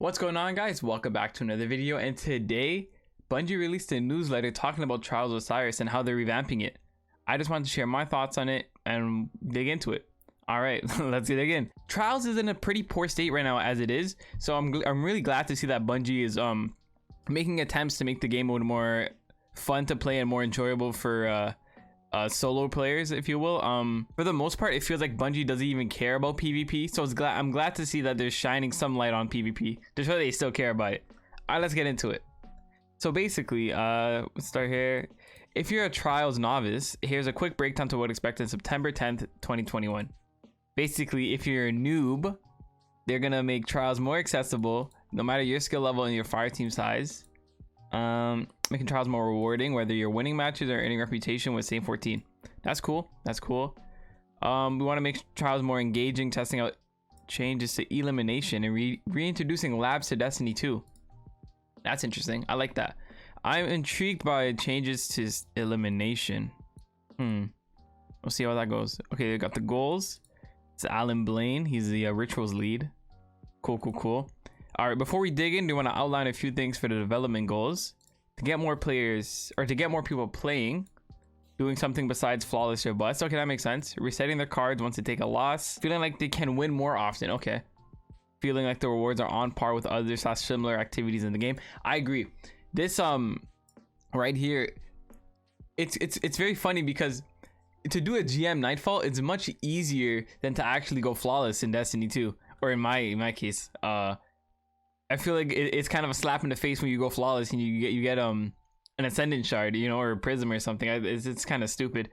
What's going on, guys? Welcome back to another video, and today Bungie released a newsletter talking about Trials of Osiris and how they're revamping it. I just wanted to share my thoughts on it and dig into it. All right, let's dig in. Trials is in a pretty poor state right now as it is, so I'm really glad to see that Bungie is making attempts to make the game mode more fun to play and more enjoyable for solo players, if you will. For the most part, it feels like Bungie doesn't even care about PvP, so I'm glad to see that they're shining some light on PvP to show they still care about it. All right, let's get into it. So basically, let's start here. If you're a Trials novice, here's a quick breakdown to what to expect in September 10th, 2021. Basically, if you're a noob, they're gonna make Trials more accessible no matter your skill level and your fire team size. Making Trials more rewarding, whether you're winning matches or earning reputation with Same 14. That's cool. That's cool. We want to make Trials more engaging, testing out changes to elimination and reintroducing labs to Destiny 2. That's interesting. I like that. I'm intrigued by changes to elimination. We'll see how that goes. Okay, they got the goals. It's Alan Blaine. He's the rituals lead. Cool. All right, before we dig in, we want to outline a few things for the development goals. To get more players, or to get more people playing, doing something besides flawless or bust. Okay, that makes sense. Resetting their cards once they take a loss. Feeling like they can win more often. Okay. Feeling like the rewards are on par with other similar activities in the game. I agree. This right here, it's very funny because to do a GM Nightfall, it's much easier than to actually go flawless in Destiny 2, or in my case. I feel like it's kind of a slap in the face when you go flawless and you get an ascendant shard, you know, or a prism or something. It's kind of stupid.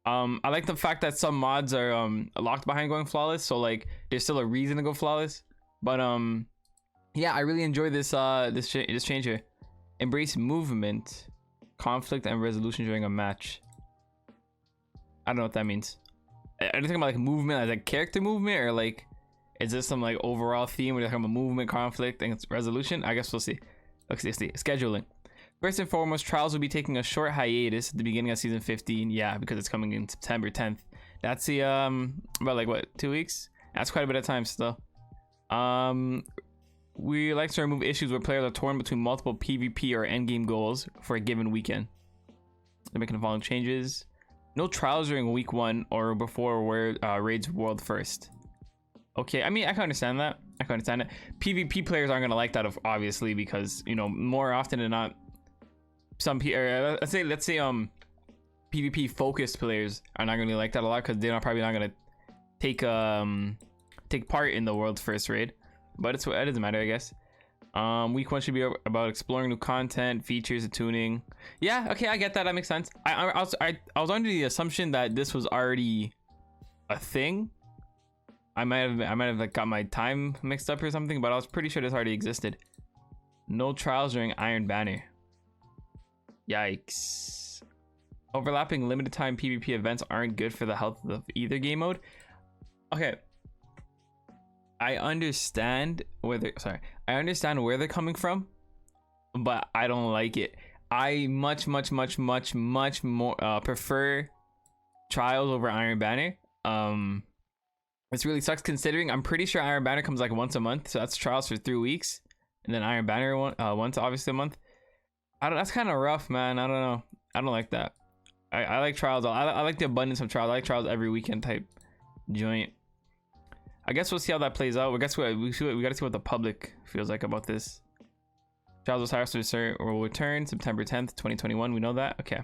I like the fact that some mods are locked behind going flawless, so like there's still a reason to go flawless. But yeah, I really enjoy this this change here. Embrace movement, conflict, and resolution during a match. I don't know what that means. Are you talking about like movement as a character movement, or like is this some like overall theme where they're talking about movement, conflict, and resolution? I guess we'll see. Okay, let's see. Scheduling. First and foremost, Trials will be taking a short hiatus at the beginning of season 15. Yeah, because it's coming in September 10th. That's the about like what, 2 weeks? That's quite a bit of time still. We like to remove issues where players are torn between multiple PvP or endgame goals for a given weekend. They're making the following changes. No Trials during week 1 or before where raids world first. Okay, I mean, I can understand that. I can understand it. PvP players aren't gonna like that, obviously, because, you know, more often than not, some people, let's say PvP focused players are not gonna like that a lot because they're probably not gonna take part in the world's first raid. But it doesn't matter, I guess. Week 1 should be about exploring new content, features, and tuning. Yeah, okay, I get that. That makes sense. I was under the assumption that this was already a thing. I might have like got my time mixed up or something, but I was pretty sure this already existed. No Trials during Iron Banner. Yikes. Overlapping limited time PvP events aren't good for the health of either game mode. Okay. I understand where they're coming from, but I don't like it. I much more prefer Trials over Iron Banner. This really sucks considering I'm pretty sure Iron Banner comes like once a month, so that's Trials for 3 weeks, and then Iron Banner once obviously a month. That's kind of rough, man. I don't know. I don't like that. I like Trials. I like the abundance of Trials. I like Trials every weekend type joint. I guess we'll see how that plays out. We gotta see what the public feels like about this. Trials of Osiris will return September 10th, 2021. We know that. Okay.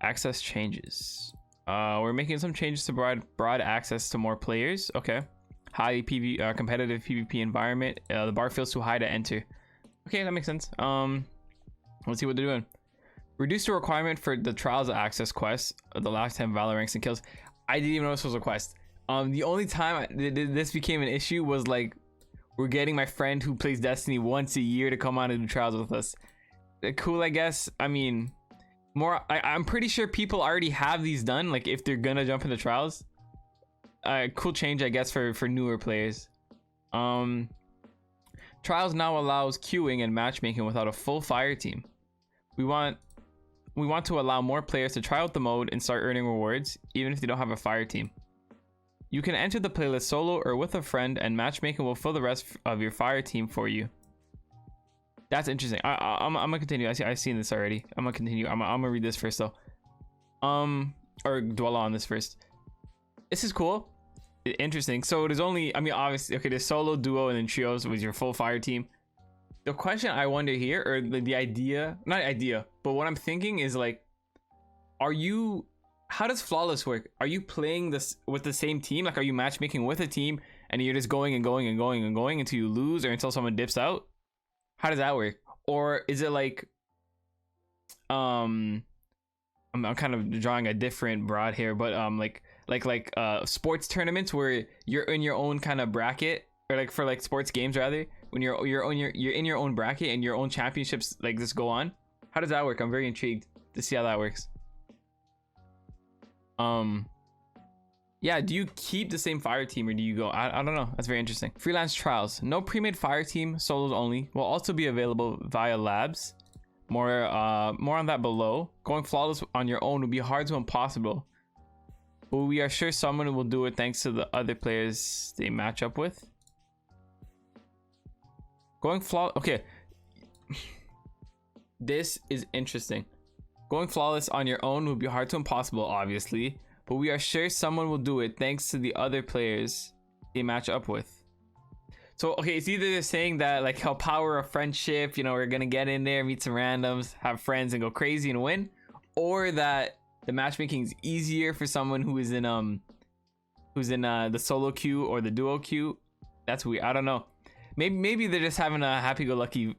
Access changes. We're making some changes to provide broad access to more players. Okay. High competitive PvP environment. The bar feels too high to enter. Okay, that makes sense. Let's see what they're doing. Reduce the requirement for the Trials access quest. The last 10 Valor ranks and kills. I didn't even know this was a quest. The only time this became an issue was like we're getting my friend who plays Destiny once a year to come on and do Trials with us. Cool, I guess. I mean, I'm pretty sure people already have these done, like if they're gonna jump into Trials. Cool change, I guess, for newer players. Trials now allows queuing and matchmaking without a full fire team. We want to allow more players to try out the mode and start earning rewards even if they don't have a fire team. You can enter the playlist solo or with a friend, and matchmaking will fill the rest of your fire team for you. That's interesting. I'm gonna continue. I've seen this already. I'm gonna continue. I'm gonna read this first though. Or dwell on this first. This is cool. Interesting. So there's only, I mean, obviously, okay, there's solo, duo, and then trios with your full fire team. The question I wonder here, or the idea, not idea, but what I'm thinking is like, how does flawless work? Are you playing this with the same team? Like, are you matchmaking with a team and you're just going and going and going and going until you lose or until someone dips out? How does that work? Or is it like, I'm kind of drawing a different broad here, but like sports tournaments where you're in your own kind of bracket, or like for like sports games rather, when you're in your own bracket and your own championships like this go on. How does that work? I'm very intrigued to see how that works. Yeah, do you keep the same fire team or do you go, I don't know. That's very interesting. Freelance trials. No pre-made fire team, solos only, will also be available via labs. More on that below. Going flawless on your own would be hard to impossible, but we are sure someone will do it thanks to the other players they match up with. Going flawless, okay. This is interesting. Going flawless on your own would be hard to impossible, obviously, but we are sure someone will do it thanks to the other players they match up with. So, okay, it's either they're saying that, like, how power of friendship, you know, we're gonna get in there, meet some randoms, have friends, and go crazy and win, or that the matchmaking is easier for someone who is in the solo queue or the duo queue. That's weird. I don't know. Maybe they're just having a happy-go-lucky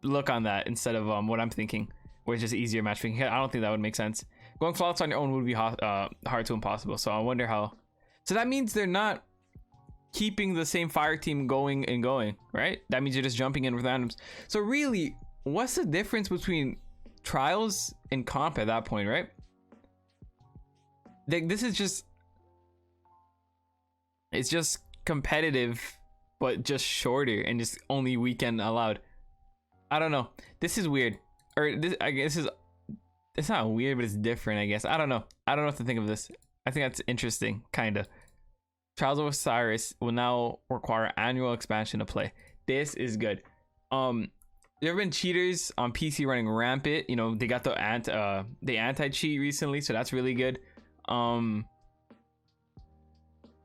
look on that instead of what I'm thinking, where it's just easier matchmaking. I don't think that would make sense. Going flawless on your own would be hard to impossible. So I wonder how. So that means they're not keeping the same fire team going and going, right? That means you're just jumping in with randoms. So really, what's the difference between trials and comp at that point, right? This is just, it's just competitive, but just shorter and just only weekend allowed. I don't know. This is weird. Or this, I guess, it's not weird, but it's different, I guess. I don't know. I don't know what to think of this. I think that's interesting, kind of. Trials of Osiris will now require annual expansion to play. This is good. There have been cheaters on PC running rampant. You know, they got the anti-cheat recently, so that's really good.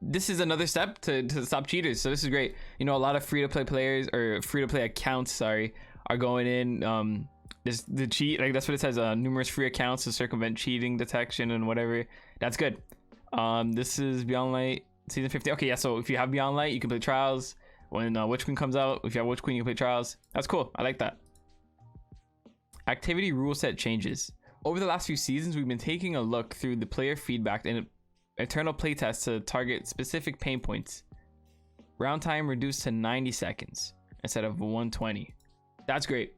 This is another step to stop cheaters, so this is great. You know, a lot of free-to-play players, or free-to-play accounts, sorry, are going in the cheat, like that's what it says, numerous free accounts to circumvent cheating detection and whatever. That's good. This is Beyond Light season 15. Okay, yeah, so if you have Beyond Light, you can play trials. When Witch Queen comes out, if you have Witch Queen, you can play trials. That's cool. I like that. Activity rule set changes. Over the last few seasons, we've been taking a look through the player feedback and eternal playtests to target specific pain points. Round time reduced to 90 seconds instead of 120. That's great.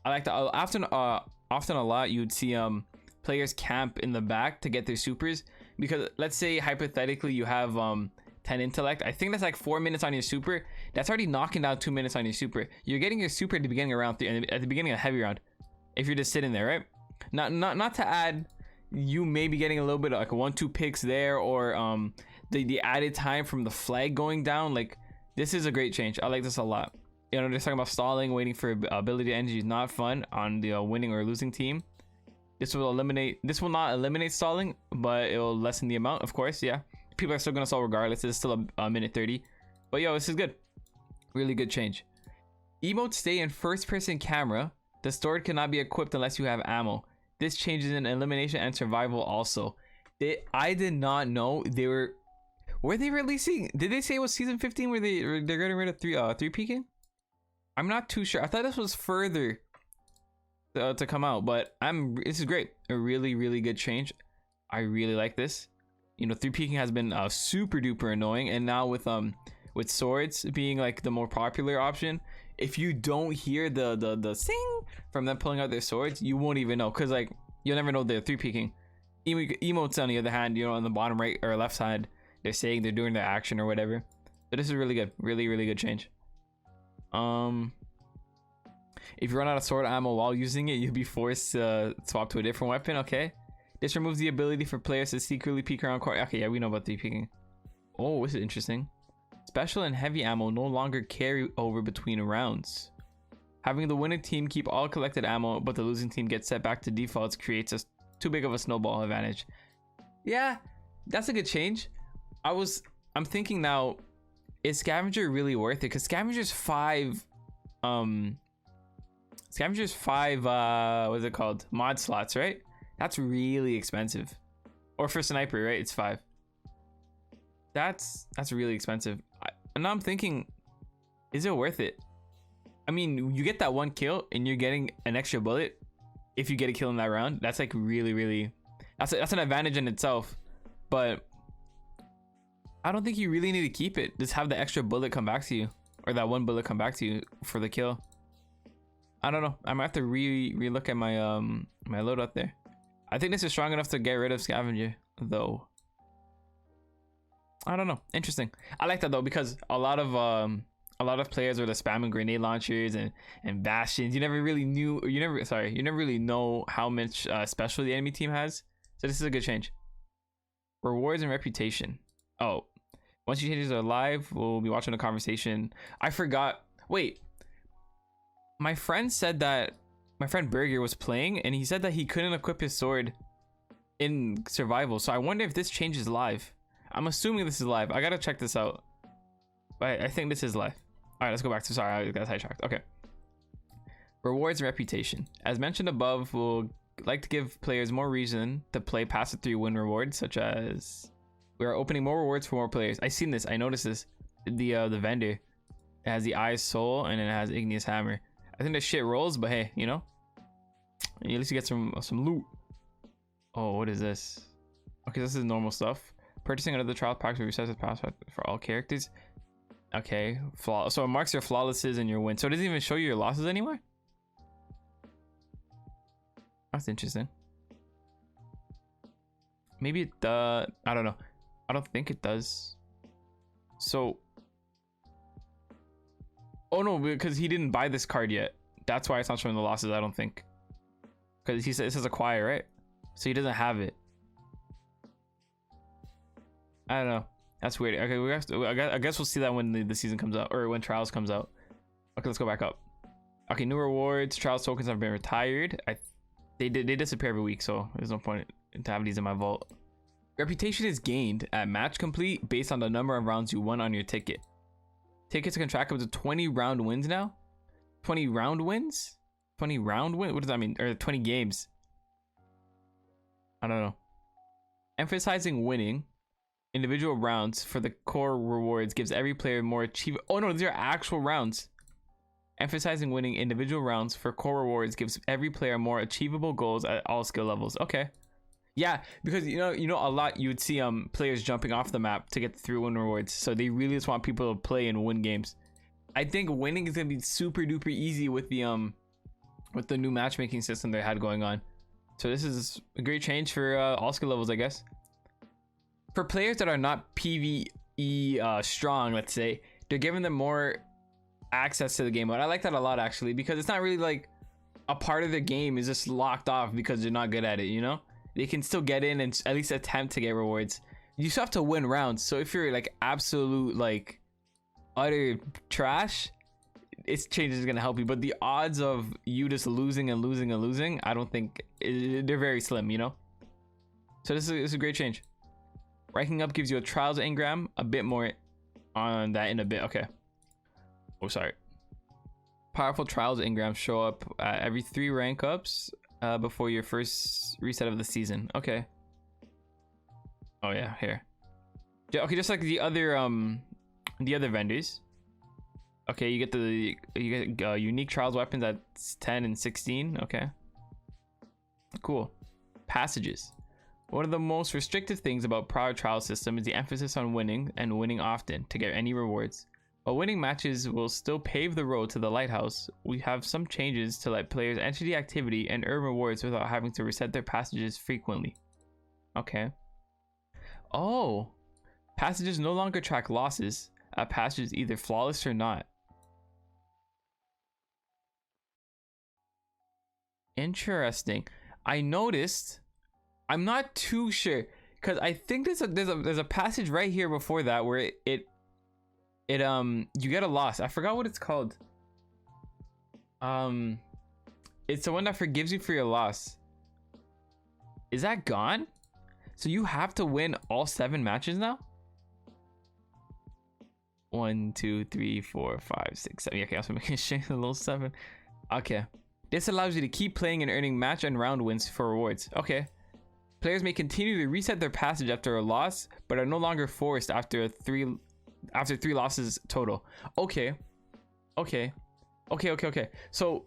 I like that. Often a lot you'd see players camp in the back to get their supers, because let's say hypothetically you have 10 intellect. I think that's like 4 minutes on your super. That's already knocking down 2 minutes on your super. You're getting your super at the beginning of round 3 and at the beginning of heavy round, if you're just sitting there, right? Not to add, you may be getting a little bit of like 1-2 picks there, or the added time from the flag going down. Like, this is a great change. I like this a lot. You know, they're talking about stalling, waiting for ability energy is not fun on the winning or losing team. This will not eliminate stalling, but it will lessen the amount, of course. Yeah, people are still gonna stall regardless. It's still a minute 30, but yo, this is good. Really good change. Emotes stay in first person camera. The sword cannot be equipped unless you have ammo. This changes in elimination and survival also. I did not know they were they releasing, did they say it was season 15 where they're getting rid of three peeking? I'm not too sure. I thought this was further to come out, but this is great. A really good change. I really like this. You know, 3 peeking has been super duper annoying, and now with swords being like the more popular option, if you don't hear the sing from them pulling out their swords, you won't even know, because like you'll never know they're 3 peeking. Emotes on the other hand, you know, on the bottom right or left side, they're saying they're doing their action or whatever. But this is really good. Really good change. If you run out of sword ammo while using it, you'll be forced to swap to a different weapon. Okay, This removes the ability for players to secretly peek around corner. Okay, yeah, we know about 3 peeking. Oh, this is interesting. Special and heavy ammo no longer carry over between rounds. Having the winning team keep all collected ammo, but the losing team gets set back to defaults creates too big of a snowball advantage. Yeah, that's a good change. I'm thinking now, is Scavenger really worth it? Because Scavenger's 5 what's it called? Mod slots, right? That's really expensive. Or for sniper, right? It's 5. That's really expensive. And now I'm thinking, is it worth it? I mean, you get that 1 kill and you're getting an extra bullet if you get a kill in that round. That's like really that's an advantage in itself. But I don't think you really need to keep it. Just have the extra bullet come back to you, or that 1 bullet come back to you for the kill. I don't know. I might have to re-look at my my loadout there. I think this is strong enough to get rid of Scavenger though. I don't know. Interesting. I like that though, because a lot of players were the spamming grenade launchers and bastions. You never really know how much special the enemy team has. So this is a good change. Rewards and reputation. Oh, once you changes are live, we'll be watching a conversation. I forgot. Wait, my friend said that my friend Burger was playing and he said that he couldn't equip his sword in survival. So I wonder if this changes live. I'm assuming this is live. I gotta check this out. But I think this is live. All right, let's go back to, sorry, I got sidetracked. Okay. Rewards and reputation. As mentioned above, we'll like to give players more reason to play past the 3 win rewards, such as we are opening more rewards for more players. I seen this. I noticed this. The vendor, it has the Eyes Soul and it has Igneous Hammer. I think the shit rolls, but hey, you know, at least you get some loot. Oh, what is this? Okay, this is normal stuff. Purchasing another trial pack to reset the password for all characters. Okay, so it marks your flawlesses and your wins. So it doesn't even show you your losses anymore? That's interesting. Maybe it does. I don't know. I don't think it does. So, oh no, because he didn't buy this card yet. That's why it's not showing the losses, I don't think. Because he says it says acquire, right? So he doesn't have it. I don't know. That's weird. Okay, we have to, I guess we'll see that when the season comes out, or when Trials comes out. Okay, let's go back up. Okay, new rewards. Trials tokens have been retired. They disappear every week, so there's no point to have these in my vault. Reputation is gained at match complete based on the number of rounds you won on your ticket. Tickets can track up to 20 round wins now. 20 round wins? 20 round win? What does that mean? Or 20 games? I don't know. Emphasizing winning individual rounds for the core rewards gives every player more achievable. Oh no, these are actual rounds. Emphasizing winning individual rounds for core rewards gives every player more achievable goals at all skill levels. Okay. Yeah, because you know a lot you would see players jumping off the map to get the 3 win rewards. So they really just want people to play and win games. I think winning is gonna be super duper easy with the new matchmaking system they had going on. So this is a great change for all skill levels, I guess. For players that are not PvE strong, let's say, they're giving them more access to the game mode. I like that a lot, actually, because it's not really like a part of the game is just locked off because they're not good at it, you know? They can still get in and at least attempt to get rewards. You still have to win rounds. So if you're like absolute like utter trash, this change is gonna help you. But the odds of you just losing and losing and losing, I don't think they're very slim, you know? So this is a great change. Ranking up gives you a Trials Engram. A bit more on that in a bit. Okay. Oh, sorry. Powerful Trials Engrams show up every 3 rank ups before your first reset of the season. Okay. Oh yeah, here. Yeah, okay, just like the other vendors. Okay, you get unique trials weapons at 10 and 16. Okay. Cool. Passages. One of the most restrictive things about prior trial system is the emphasis on winning and winning often to get any rewards. While winning matches will still pave the road to the lighthouse, we have some changes to let players enter the activity and earn rewards without having to reset their passages frequently. Okay. Oh, passages no longer track losses. A passage is either flawless or not. Interesting. I noticed I'm not too sure, because I think there's a passage right here before that where it you get a loss. I forgot what it's called. It's the one that forgives you for your loss. Is that gone? So you have to win all 7 matches now? 1, 2, 3, 4, 5, 6, 7. Okay, also making sure a little 7. Okay. This allows you to keep playing and earning match and round wins for rewards. Okay. Players may continue to reset their passage after a loss, but are no longer forced after 3 losses total. Okay. Okay. So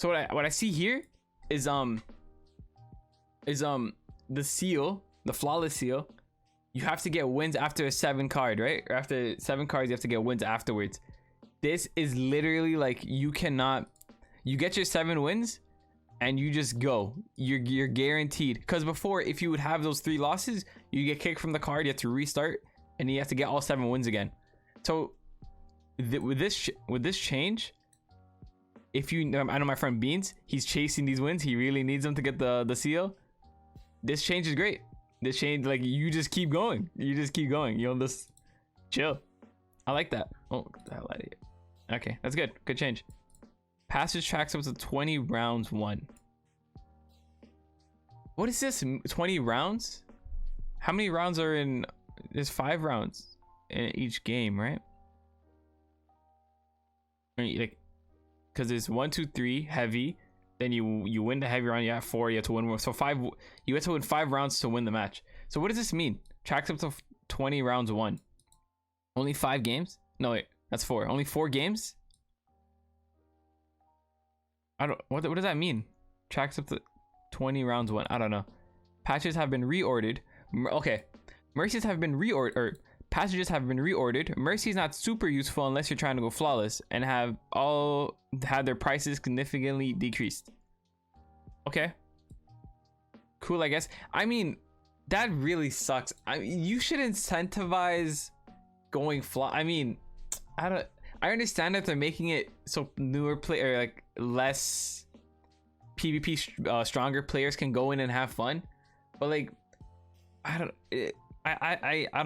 what I see here is the seal, the flawless seal. You have to get wins after a 7 card, right? Or after 7 cards, you have to get wins afterwards. This is literally like you get your 7 wins and you just go. You're guaranteed. Because before, if you would have those 3 losses, you get kicked from the card, you have to restart, and you have to get all 7 wins again. So with this change, if you, I know my friend Beans, he's chasing these wins. He really needs them to get the seal. This change is great. This change, like, you just keep going. You just keep going. You'll just chill. I like that. Oh, get the hell out of here. Okay, that's good. Good change. Passage tracks up to 20 rounds won. What is this? 20 rounds? How many rounds are in? There's 5 rounds in each game, right? Like, because there's 1, 2, 3 heavy. Then you win the heavy round. You have 4. You have to win more. So 5. You have to win 5 rounds to win the match. So what does this mean? Tracks up to 20 rounds won. Only 5 games? No, wait. That's 4. Only 4 games? I don't. What does that mean? Tracks up to 20 rounds won. I don't know. Patches have been reordered. Okay. Mercies have been reordered. Or passages have been reordered. Mercy is not super useful unless you're trying to go flawless, and have all had their prices significantly decreased. Okay. Cool, I guess. I mean, that really sucks. You should incentivize going I mean, I understand that they're making it so newer player, like less PvP stronger players can go in and have fun, but like, I don't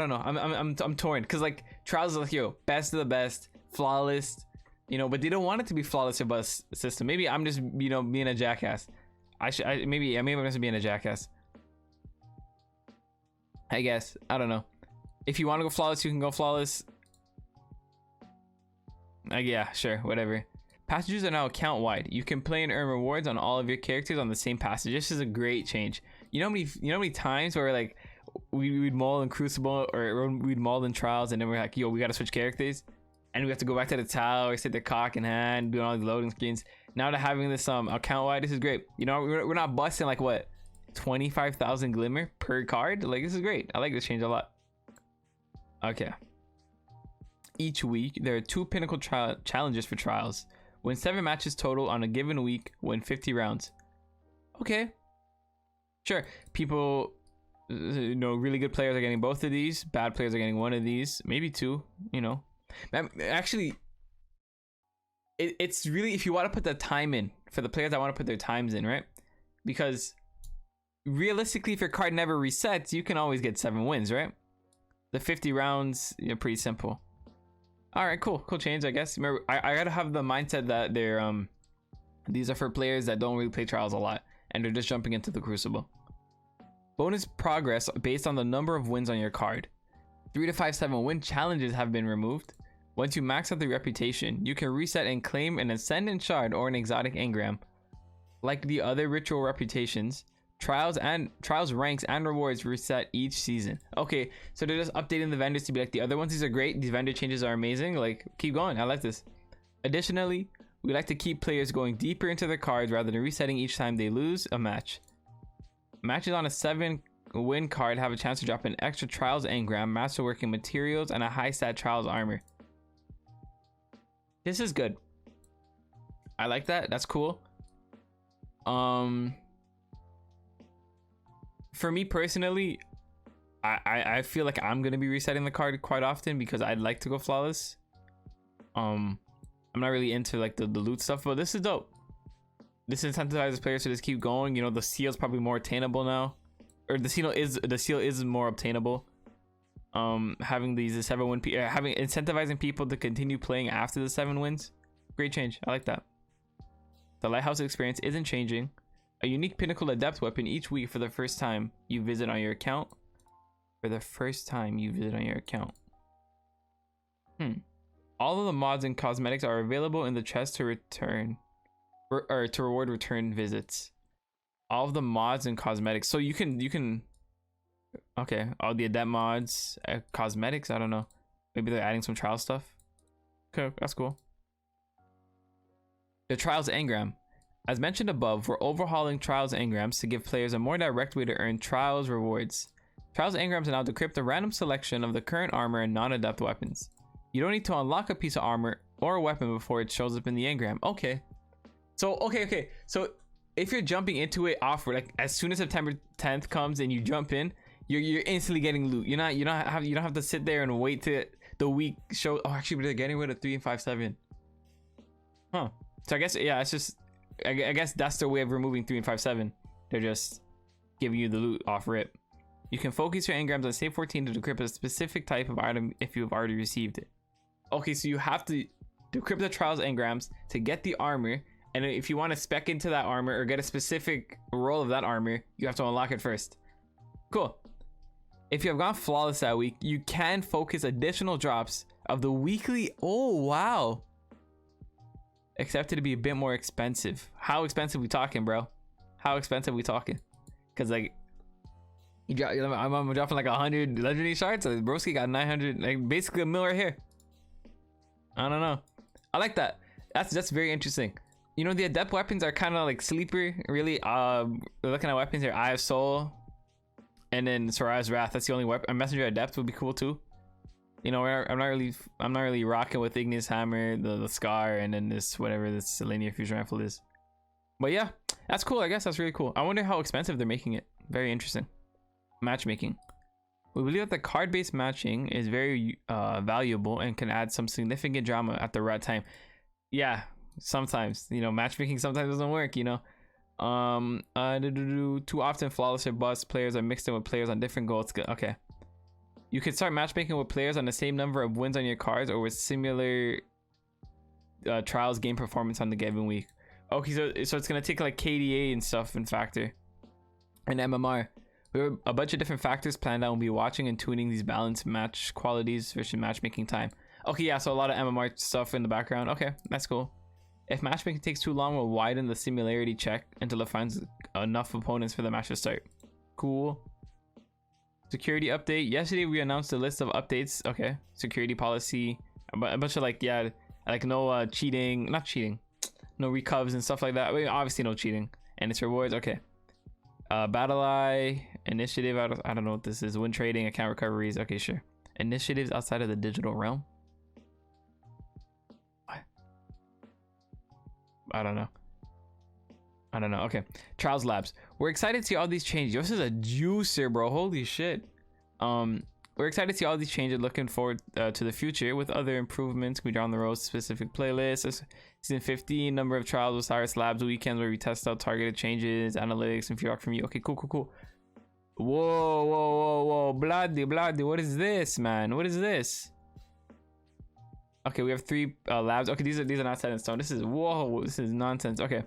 know. I'm torn, because like Trials is like, yo, best of the best, flawless, you know, but they don't want it to be flawless or bust system. Maybe I'm just, you know, being a jackass. Maybe I'm just being a jackass, I guess. I don't know. If you want to go flawless, you can go flawless. Yeah, sure, whatever. Passages are now account wide. You can play and earn rewards on all of your characters on the same passage. This is a great change. You know how many times where like we'd maul in Crucible, or we'd maul in Trials, and then we're like, yo, we gotta switch characters, and we have to go back to the tower, sit the cock in hand, doing all these loading screens. Now to having this account wide, this is great. You know, we're not busting like what, 25,000 glimmer per card. Like, this is great. I like this change a lot. Okay. Each week there are 2 Pinnacle challenges for Trials. Win 7 matches total on a given week. Win 50 rounds. Okay. Sure. People, you know, really good players are getting both of these. Bad players are getting one of these. Maybe 2, you know. Actually, it's really, if you want to put the time in, for the players that want to put their times in, right? Because realistically, if your card never resets, you can always get 7 wins, right? The 50 rounds, you know, pretty simple. All right, cool change, I guess. Remember, I gotta have the mindset that they're these are for players that don't really play Trials a lot, and they're just jumping into the Crucible. Bonus progress based on the number of wins on your card. 3 to 5 7 win challenges have been removed. Once you max out the reputation, you can reset and claim an Ascendant Shard or an exotic Engram. Like the other ritual reputations, Trials ranks and rewards reset each season. Okay, so they're just updating the vendors to be like, the other ones, these are great, these vendor changes are amazing, like, keep going, I like this. Additionally, we like to keep players going deeper into their cards rather than resetting each time they lose a match. Matches on a 7 win card have a chance to drop an extra Trials Engram, masterworking materials, and a high stat Trials armor. This is good. I like that. That's cool. For me personally, I feel like I'm gonna be resetting the card quite often because I'd like to go flawless. I'm not really into like the loot stuff, but this is dope. This incentivizes players to just keep going. You know, the seal's probably more attainable now. or the seal is more obtainable. Having these 7 win having incentivizing people to continue playing after the 7 wins, great change. I like that. The lighthouse experience isn't changing. A unique Pinnacle adept weapon each week for the first time you visit on your account. All of the mods and cosmetics are available in the chest to return or to reward return visits. All of the mods and cosmetics, so you can okay, all the adept mods, cosmetics, I don't know, maybe they're adding some trial stuff. Okay, that's cool. The Trials Engram. As mentioned above, we're overhauling Trials Engrams to give players a more direct way to earn Trials rewards. Trials Engrams allow to decrypt a random selection of the current armor and non-adept weapons. You don't need to unlock a piece of armor or a weapon before it shows up in the engram. Okay. So okay. So if you're jumping into it off, like as soon as September 10th comes and you jump in, you're instantly getting loot. You don't have to sit there and wait to the week show. Oh, actually, they're getting rid of 3 and 5-7. Huh. So I guess, yeah, it's just, I guess that's their way of removing 3 and 5-7. They're just giving you the loot off rip. You can focus your engrams on save 14 to decrypt a specific type of item if you've already received it. Okay, so you have to decrypt the Trials engrams to get the armor, and if you want to spec into that armor or get a specific role of that armor, you have to unlock it first. Cool. If you have gone flawless that week, you can focus additional drops of the weekly. Oh wow. Accepted to be a bit more expensive. How expensive we talking, bro? How expensive we talking? Because like, I'm dropping like 100 legendary shards. So broski got 900, like basically a mil right here. I don't know. I like that. That's very interesting. You know, the adept weapons are kind of like sleeper, really. Looking at weapons here, Eye of Soul, and then Soraya's Wrath. That's the only weapon. A Messenger Adept would be cool too. You know, I'm not really rocking with Ignis Hammer, the Scar, and then this whatever this linear fusion rifle is. But yeah, that's cool. I guess that's really cool. I wonder how expensive they're making it. Very interesting. Matchmaking. We believe that the card-based matching is very valuable and can add some significant drama at the right time. Yeah, sometimes, you know, matchmaking sometimes doesn't work, you know. Too often flawless or bust players are mixed in with players on different goals. Okay. You can start matchmaking with players on the same number of wins on your cards or with similar trials game performance on the given week. Okay, so it's gonna take like KDA and stuff and factor and MMR. We have a bunch of different factors planned out. We'll be watching and tuning these balanced match qualities versus matchmaking time. Okay, yeah, so a lot of MMR stuff in the background. Okay, that's cool. If matchmaking takes too long, we'll widen the similarity check until it finds enough opponents for the match to start. Cool. Security update. Yesterday we announced a list of updates. Okay, security policy, a bunch of like, yeah, like no cheating, not cheating, no recovs and stuff like that. I mean, obviously no cheating, and its rewards. Okay. Battle Eye initiative. I don't know what this is. Win trading, account recoveries. Okay, sure. Initiatives outside of the digital realm. What? I don't know. Okay. Trials Labs. We're excited to see all these changes. This is a juicer, bro. Holy shit. We're excited to see all these changes. Looking forward to the future with other improvements. We draw on the road specific playlists. Season 15, number of trials, Osiris Labs weekends where we test out targeted changes, analytics, and feedback from you. Okay, cool. Whoa. Bloody. What is this, man? What is this? Okay, we have 3 labs. Okay, these are not set in stone. This is nonsense. Okay.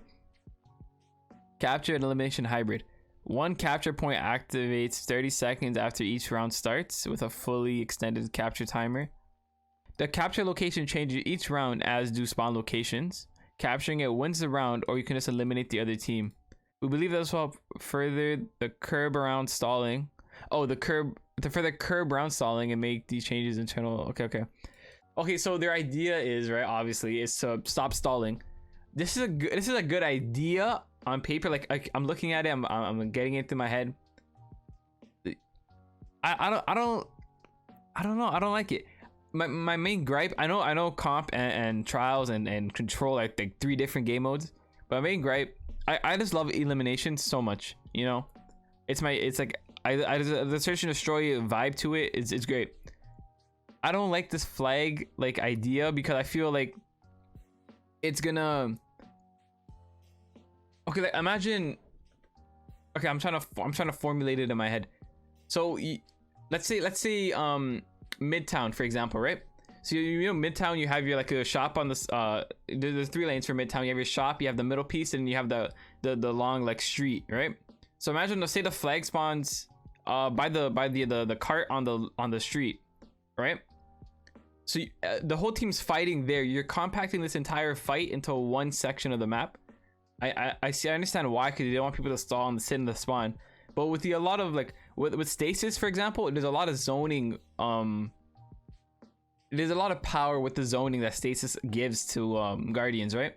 Capture and elimination hybrid. One capture point activates 30 seconds after each round starts with a fully extended capture timer. The capture location changes each round, as do spawn locations. Capturing it wins the round, or you can just eliminate the other team. We believe this will help further the curb around stalling. Oh, to further curb around stalling and make these changes internal. Okay, so their idea is, right, obviously, is to stop stalling. This is a good idea on paper. Like I'm looking at it, I'm getting it through my head. I don't know. I don't like it. My main gripe, I know comp and trials and control like 3 different game modes, but my main gripe, I just love elimination so much, you know. It's like the search and destroy vibe to it. It's great. I don't like this flag like idea because I feel like it's gonna, okay, like imagine Okay, I'm trying to formulate it in my head. So let's say Midtown, for example, right? So you know Midtown, you have your like a shop on this there's 3 lanes for Midtown. You have your shop, you have the middle piece, and you have the long like street, right? So imagine, let's say the flag spawns by the cart on the street, right? So the whole team's fighting there. You're compacting this entire fight into one section of the map. I see. I understand why, because you don't want people to stall and sit in the spawn. But with a lot of like with stasis, for example, there's a lot of zoning. There's a lot of power with the zoning that stasis gives to guardians, right?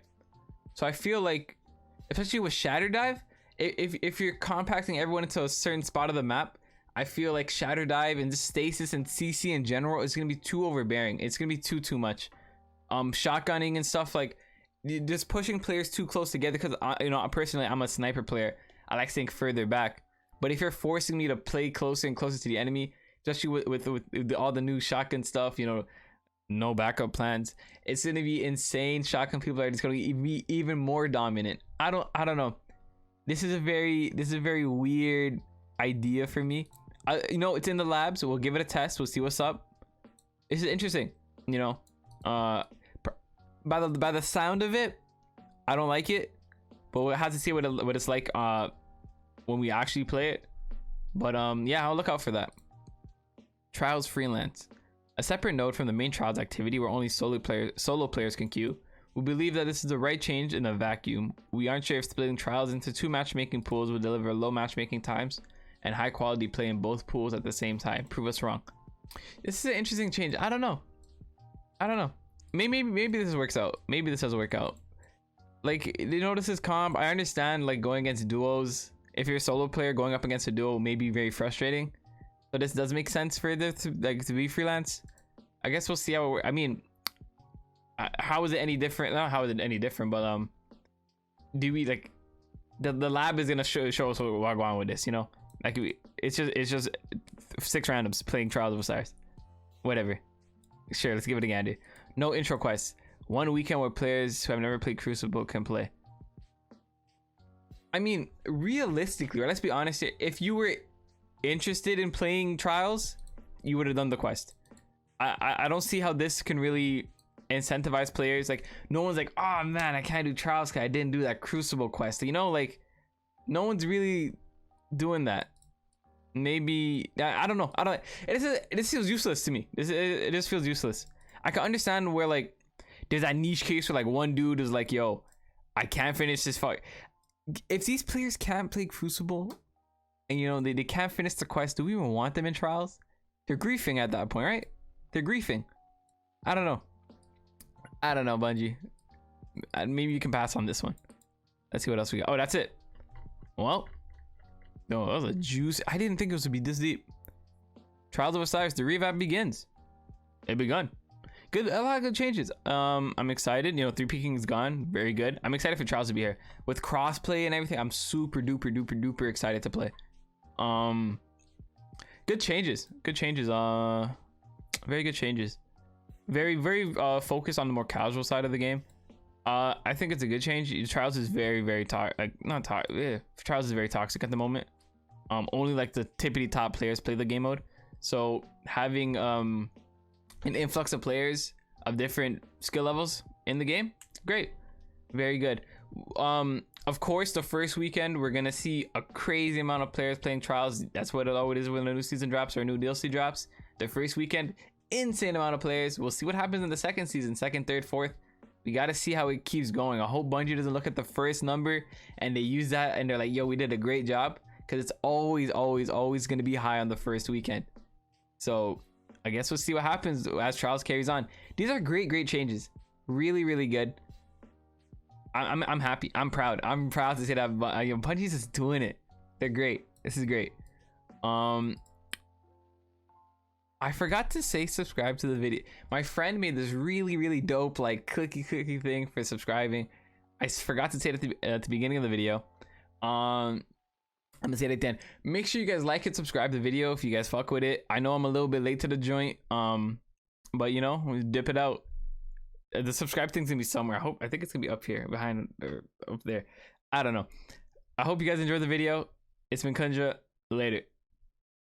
So I feel like, especially with Shatter Dive, if you're compacting everyone into a certain spot of the map, I feel like Shatter Dive and just stasis and CC in general is gonna be too overbearing. It's gonna be too much. Shotgunning and stuff, like just pushing players too close together. Because you know, personally, I'm a sniper player. I like staying further back. But if you're forcing me to play closer and closer to the enemy, especially with all the new shotgun stuff, you know, no backup plans, it's gonna be insane. Shotgun people are just gonna be even more dominant. I don't know. This is a very weird idea for me. You know, it's in the lab, so we'll give it a test. We'll see what's up. This is interesting. You know, by the sound of it, I don't like it, but we'll have to see what it's like when we actually play it. But yeah, I'll look out for that. Trials freelance, a separate node from the main trials activity where only solo players can queue. We believe that this is the right change in a vacuum. We aren't sure if splitting trials into 2 matchmaking pools will deliver low matchmaking times and high quality play in both pools at the same time. Prove us wrong. This is an interesting change. I don't know. Maybe this works out. Maybe this doesn't work out. Like, you know, this is comp. I understand like going against duos. If you're a solo player, going up against a duo may be very frustrating. But this does make sense for there to be freelance. I guess we'll see how it works. I mean, how is it any different? Not how is it any different, but do we like the lab is gonna show us what we're going with this, you know? Like it's just 6 randoms playing Trials of Osiris. Whatever. Sure, let's give it a gander. No intro quests. 1 weekend where players who have never played Crucible can play. I mean, realistically, or let's be honest here, if you were interested in playing Trials, you would have done the quest. I don't see how this can really incentivize players. Like, no one's like, oh man, I can't do Trials because I didn't do that Crucible quest. You know, like, no one's really doing that. Maybe I don't know. This feels useless to me. It just feels useless. I can understand where like there's that niche case where like one dude is like, yo, I can't finish this fight. If these players can't play Crucible and you know they can't finish the quest, do we even want them in Trials? They're griefing at that point, right? They're griefing. I don't know, Bungie. Maybe you can pass on this one. Let's see what else we got. Oh, that's it. Well, no, that was a juice. I didn't think it was to be this deep. Trials of Osiris, the revamp begins. It begun. Good, a lot of good changes. I'm excited. You know, 3-peaking is gone. Very good. I'm excited for Trials to be here with crossplay and everything. I'm super duper excited to play. Good changes. Good changes. Very good changes. Very focused on the more casual side of the game. I think it's a good change. Trials is very toxic. Trials is very toxic at the moment. Only like the tippity top players play the game mode. So having an influx of players of different skill levels in the game, great, very good. Of course, the first weekend we're gonna see a crazy amount of players playing Trials. That's what it always is when a new season drops or a new DLC drops. The first weekend, insane amount of players. We'll see what happens in the second season, second, third, fourth. We got to see how it keeps going. I hope Bungie doesn't look at the first number and they use that and they're like, yo, we did a great job, because it's always going to be high on the first weekend. So I guess we'll see what happens as Trials carries on. These are great changes. Really good. I'm happy. I'm proud to say that Bungie's just doing it. They're great. This is great. I forgot to say subscribe to the video. My friend made this really dope like clicky thing for subscribing. I forgot to say it at the beginning of the video. I'm gonna say it again. Make sure you guys like and subscribe to the video if you guys fuck with it. I know I'm a little bit late to the joint, but you know, we dip it out. The subscribe thing's gonna be somewhere. I think it's gonna be up here, behind or up there. I don't know. I hope you guys enjoyed the video. It's been Kunja. Later.